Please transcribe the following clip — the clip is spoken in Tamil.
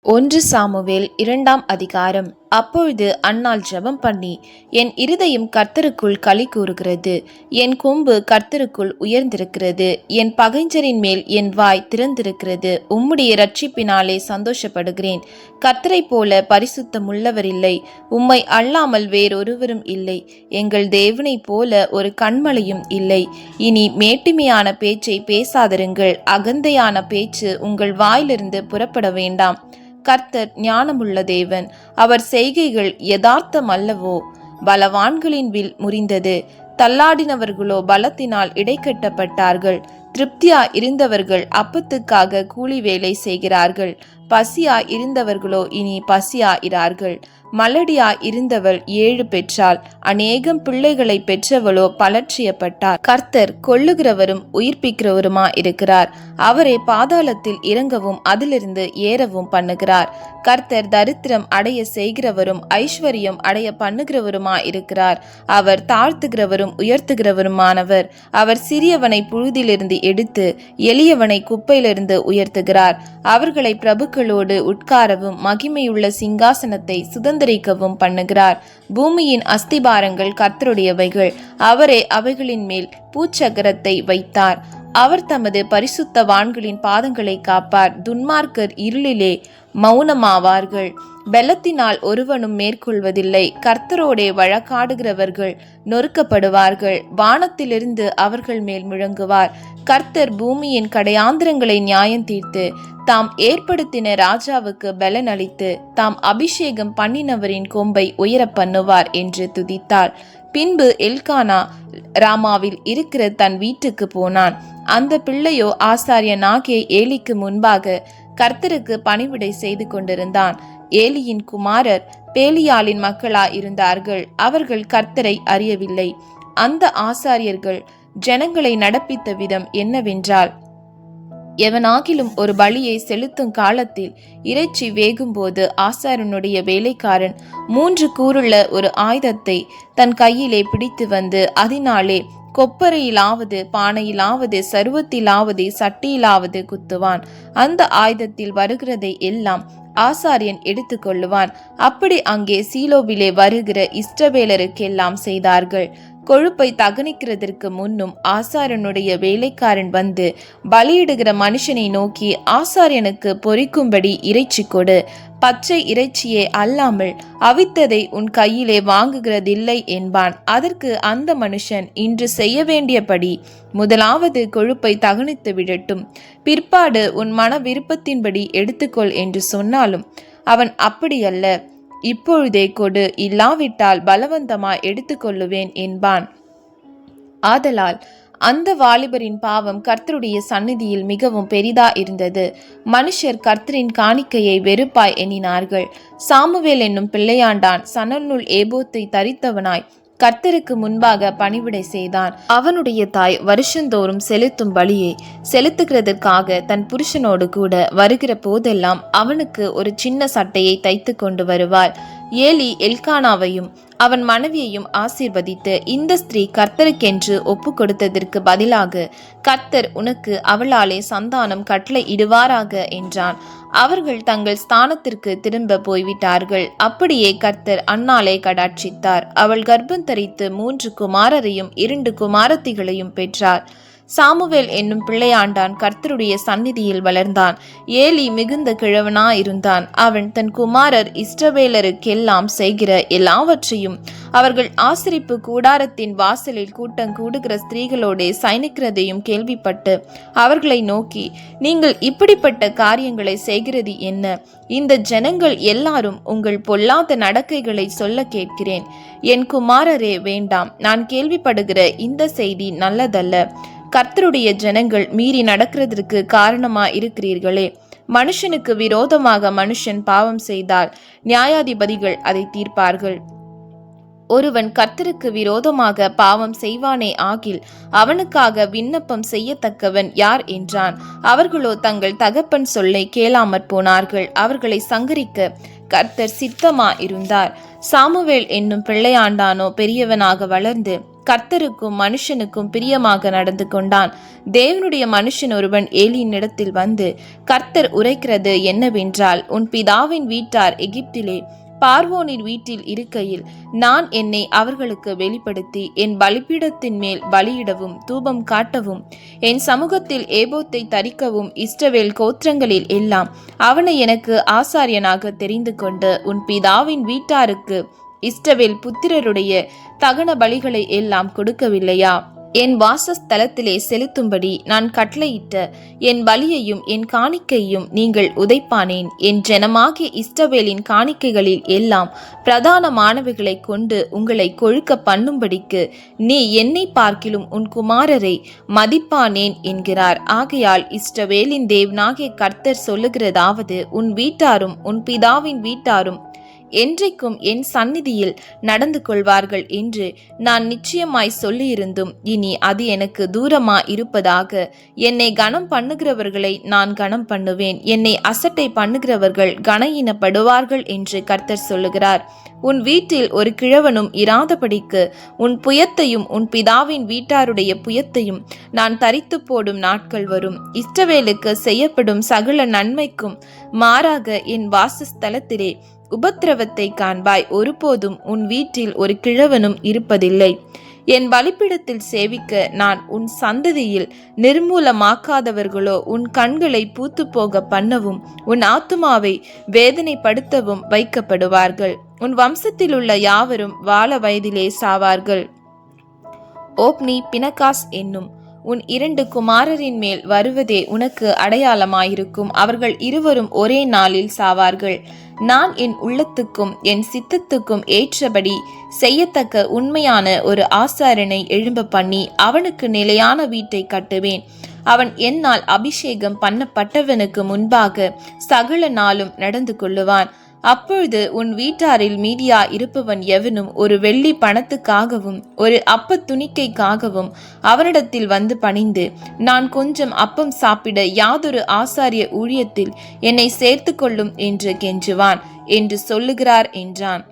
1 சாமுவேல் 2ஆம் அதிகாரம். அப்பொழுது அன்னாள் ஜெபம் பண்ணி, என் இருதயம் கர்த்தருக்குள் களி கூறுகிறது, என் கொம்பு கர்த்தருக்குள் உயர்ந்திருக்கிறது, என் பகைஞரின் மேல் என் வாய் திறந்திருக்கிறது, உம்முடைய இரட்சிப்பினாலே சந்தோஷப்படுகிறேன். கர்த்தரைப் போல பரிசுத்தமுள்ளவர் இல்லை, உம்மை அல்லாமல் வேறொருவரும் இல்லை, எங்கள் தேவனைப் போல ஒரு கன்மலையும் இல்லை. இனி மேட்டிமையான பேச்சை பேசாதிருங்கள், அகந்தையான பேச்சு உங்கள் வாயிலிருந்து புறப்பட வேண்டாம். கர்த்தர் ஞானமுள்ள தேவன், அவர் செய்கைகள் யதார்த்தம் அல்லவோ? பலவான்களின் வில் முறிந்தது, தள்ளாடினவர்களோ பலத்தினால் இடைக்கட்டப்பட்டார்கள். திருப்தியா இருந்தவர்கள் அப்பத்துக்காக கூலி வேலை செய்கிறார்கள், பசியா இருந்தவர்களோ இனி பசியா இரார்கள். மலடியா இருந்தவள் 7 பெற்றாள், அநேகம் பிள்ளைகளை பெற்றவளோ பலட்சியப்பட்டார். கர்த்தர் கொல்லுகிறவரும் உயிர்ப்பிக்கிறவருமா இருக்கிறார், அவரே பாதாளத்தில் இறங்கவும் அதிலிருந்து ஏறவும் பண்ணுகிறார். கர்த்தர் தரித்திரம் அடைய செய்கிறவரும் ஐஸ்வர்யம் அடைய பண்ணுகிறவருமா இருக்கிறார். அவர் தாழ்த்துகிறவரும் உயர்த்துகிறவருமானவர். அவர் சிறியவனை புழுதிலிருந்து எடுத்து எளியவனை குப்பையிலிருந்து உயர்த்துகிறார். அவர்களை பிரபுக்களோடு உட்காரவும் மகிமையுள்ள சிங்காசனத்தை சுதந்திரிக்கவும் பண்ணுகிறார். பூமியின் அஸ்திபாரங்கள் கர்த்தருடையவைகள், அவரே அவைகளின் மேல் பூச்சக்கரத்தை வைத்தார். அவர் தமது பரிசுத்தவான்களின் பாதங்களை காப்பார். துன்மார்க்கர் இருளிலே மௌனமாவார்கள். பெலத்தினால் ஒருவனும் மேற்கொள்வதில்லை. கர்த்தரோடே வழக்காடுகிறவர்கள் நொறுக்கப்படுவார்கள். வானத்திலிருந்து அவர்கள் மேல் முழங்குவார். கர்த்தர் பூமியின் கடையாந்திரங்களை நியாயம் தீர்த்து தாம் ஏற்படுத்தின ராஜாவுக்கு பலன் அளித்து தாம் அபிஷேகம் பண்ணினவரின் கொம்பை உயர பண்ணுவார் என்று துதித்தாள். பின்பு எல்கானா ராமாவில் இருக்கிற தன் வீட்டுக்கு போனான். அந்த பிள்ளையோ ஆசாரியனாகிய ஏலிக்கு முன்பாக கர்த்தருக்கு பணிவிடை செய்து கொண்டிருந்தான். ஏலியின் குமாரர் பேலியாளின் மக்களா இருந்தார்கள். அவர்கள் கர்த்தரை அறியவில்லை. அந்த ஆசாரியர்கள் ஜனங்களை நடப்பித்த விதம் என்னவென்றால், எவனாகிலும் ஒரு பலியை செலுத்தும் காலத்தில் இறைச்சி வேகும்போது ஆசாரனுடைய வேலைக்காரன் 3 கூருள்ள ஒரு ஆயுதத்தை தன் கையிலே பிடித்து வந்து அதனாலே கொப்பரையிலாவது பானையிலாவது சருவத்திலாவது சட்டியிலாவது குத்துவான். அந்த ஆயுதத்தில் வருகிறதை எல்லாம் ஆசாரியன் எடுத்து கொள்ளுவான். அப்படி அங்கே சீலோவிலே வருகிற இஸ்ரவேலருக்கெல்லாம் செய்தார்கள். கொழுப்பை தகனிக்கிறதற்கு முன்னும் ஆசாரியனுடைய வேலைக்காரன் வந்து பலியிடுகிற மனுஷனை நோக்கி, ஆசாரியனுக்கு பொரிக்கும்படி இறைச்சி கொடு, பச்சை இறைச்சியே அல்லாமல் அவித்ததை உன் கையிலே வாங்குகிறதில்லை என்பான். அதற்கு அந்த மனுஷன், இன்று செய்ய வேண்டியபடி முதலாவது கொழுப்பை தகனித்து விடட்டும், பிற்பாடு உன் மன விருப்பத்தின்படி எடுத்துக்கொள் என்று சொன்னாலும் அவன் அப்படியல்ல, இப்பொழுதே கொடு, இல்லாவிட்டால் பலவந்தமாய் எடுத்துக்கொள்ளுவேன் என்பான். ஆதலால் அந்த வாலிபரின் பாவம் கர்த்தருடைய சந்நிதியில் மிகவும் பெரிதா இருந்தது. மனுஷர் கர்த்தரின் காணிக்கையை வெறுப்பாய் எண்ணினார்கள். சாமுவேல் என்னும் பிள்ளையாண்டான் சணல்நூல் ஏபோத்தை தரித்தவனாய் கர்த்தருக்கு முன்பாக பணிவிடை செய்தான். அவனுடைய தாய் வருஷந்தோறும் செலுத்தும் பலியை செலுத்துகிறதற்காக தன் புருஷனோடு கூட வருகிற போதெல்லாம் அவனுக்கு ஒரு சின்ன சட்டையை தைத்து கொண்டு வருவாள். ஏலி எல்கானாவையும் அவன் மனைவியையும் ஆசீர்வதித்து, இந்த ஸ்திரீ கர்த்தருக்கென்று ஒப்பு கொடுத்ததற்கு பதிலாக கர்த்தர் உனக்கு அவளாலே சந்தானம் கட்டளை இடுவாராக என்றான். அவர்கள் தங்கள் ஸ்தானத்திற்கு திரும்ப போய்விட்டார்கள். அப்படியே கர்த்தர் அன்னாளை கடாட்சித்தார். அவள் கர்ப்பம் தரித்து 3 குமாரரையும் 2 குமாரத்திகளையும் பெற்றார். சாமுவேல் என்னும் பிள்ளையாண்டான் கர்த்தருடைய சந்நிதியில் வளர்ந்தான். ஏலி மிகுந்த கிழவனாயிருந்தான். அவன் தன் குமாரர் இஸ்ரவேலருக்கெல்லாம் செய்கிற எல்லாவற்றையும் அவர்கள் ஆசரிப்பு கூடாரத்தின் வாசலில் கூட்டம் கூடுகிற ஸ்திரீகளோடே சயனிக்கிறதையும் கேள்விப்பட்டு அவர்களை நோக்கி, நீங்கள் இப்படிப்பட்ட காரியங்களை செய்கிறது என்ன? இந்த ஜனங்கள் எல்லாரும் உங்கள் பொல்லாத நடக்கைகளை சொல்ல கேட்கிறேன். என் குமாரரே, வேண்டாம். நான் கேள்விப்படுகிற இந்த செய்தி நல்லதல்ல. கர்த்தருடைய ஜனங்கள் மீறி நடக்கிறதற்கு காரணமா இருக்கிறீர்களே. மனுஷனுக்கு விரோதமாக மனுஷன் பாவம் செய்தால் நியாயாதிபதிகள் அதை தீர்ப்பார்கள். ஒருவன் கர்த்தருக்கு விரோதமாக பாவம் செய்வானே ஆகில் அவனுக்காக விண்ணப்பம் செய்யத்தக்கவன் யார் என்றான். அவர்களோ தங்கள் தகப்பன் சொல்லை கேளாமற் போனார்கள். அவர்களை சங்கரிக்க கர்த்தர் சித்தமா இருந்தார். சாமுவேல் என்னும் பிள்ளையாண்டானோ பெரியவனாக வளர்ந்து கர்த்தருக்கும் மனுஷனுக்கும் பிரியமாக நடந்து கொண்டான். தேவனுடைய மனுஷன் ஒருவன் ஏலியினிடத்தில் வந்து, கர்த்தர் உரைக்கிறது என்னவென்றால், உன் பிதாவின் வீட்டார் எகிப்திலே பார்வோனின் வீட்டில் இருக்கையில் நான் என்னை அவர்களுக்கு வெளிப்படுத்தி என் பலிபீடத்தின் மேல் பலியிடவும் தூபம் காட்டவும் என் சமூகத்தில் ஏபோத்தை தரிக்கவும் இஸ்ரவேல் கோத்திரங்களில் எல்லாம் அவனை எனக்கு ஆசாரியனாக தெரிந்து கொண்டு உன் பிதாவின் வீட்டாருக்கு இஸ்ரவேல் புத்திரருடைய தகன பலிகளை எல்லாம் கொடுக்கவில்லையா? என் வாசஸ்தலத்திலே செலுத்தும்படி நான் கட்டளையிட்ட என் பலியையும் என் காணிக்கையும் நீங்கள் உதைப்பானேன். என் ஜனமாகிய இஸ்ரவேலின் காணிக்கைகளில் எல்லாம் பிரதானமானவைகளை கொண்டு உங்களை கொழுக்க பண்ணும்படிக்கு நீ என்னை பார்க்கிலும் உன் குமாரரை மதிப்பானேன் என்கிறார். ஆகையால் இஸ்ரவேலின் தேவனாகிய கர்த்தர் சொல்லுகிறதாவது, உன் வீட்டாரும் உன் பிதாவின் வீட்டாரும் என்றைக்கும் என் சந்நிதியில் நடந்து கொள்வார்கள் என்று நான் நிச்சயமாய் சொல்லியிருந்தும் இனி அது எனக்கு தூரமா இருப்பதாக. என்னை கனம் பண்ணுகிறவர்களை நான் கனம் பண்ணுவேன், என்னை அசட்டை பண்ணுகிறவர்கள் கனயினப்படுவார்கள் என்று கர்த்தர் சொல்லுகிறார். உன் வீட்டில் ஒரு கிழவனும் இராதபடிக்கு உன் புயத்தையும் உன் பிதாவின் வீட்டாருடைய புயத்தையும் நான் தரித்து போடும் நாட்கள் வரும். இஸ்ரவேலுக்கு செய்யப்படும் சகல நன்மைக்கும் மாறாக என் வாசஸ்தலத்திலே உபத்திரவத்தை காண்பாய். ஒருபோதும் உன் வீட்டில் ஒரு கிழவனும் இருப்பதில்லை. என் பலிபீடத்தில் சேவிக்க நான் உன் சந்ததியில் நிர்மூலமாக்காதவர்களோ உன் கண்களை பூத்து போக பண்ணவும் உன் ஆத்துமாவை வேதனைப்படுத்தவும் வைக்கப்படுவார்கள். உன் வம்சத்தில் உள்ள யாவரும் வால வயதிலே சாவார்கள். ஓப்னி பினகாஸ் என்னும் உன் 2 குமாரரின் மேல் வருவதே உனக்கு அடையாளமாயிருக்கும். அவர்கள் இருவரும் ஒரே நாளில் சாவார்கள். நான் என் உள்ளத்துக்கும் என் சித்தத்துக்கும் ஏற்றபடி செய்யத்தக்க உண்மையான ஒரு ஆசாரனை எழும்ப பண்ணி அவனுக்கு நிலையான வீட்டை கட்டுவேன். அவன் என்னால் அபிஷேகம் பண்ணப்பட்டவனுக்கு முன்பாக சகல நாளும் நடந்து கொள்ளுவான். அப்பொழுது உன் வீட்டாரில் மீதியா இருப்பவன் எவனும் ஒரு வெள்ளி பணத்துக்காகவும் ஒரு அப்ப துணிக்கைக்காகவும் அவனிடத்தில் வந்து பணிந்து, நான் கொஞ்சம் அப்பம் சாப்பிட யாதொரு ஆசாரிய ஊழியத்தில் என்னை சேர்த்து கொள்ளும் என்று கெஞ்சுவான் என்று சொல்லுகிறார் என்றான்.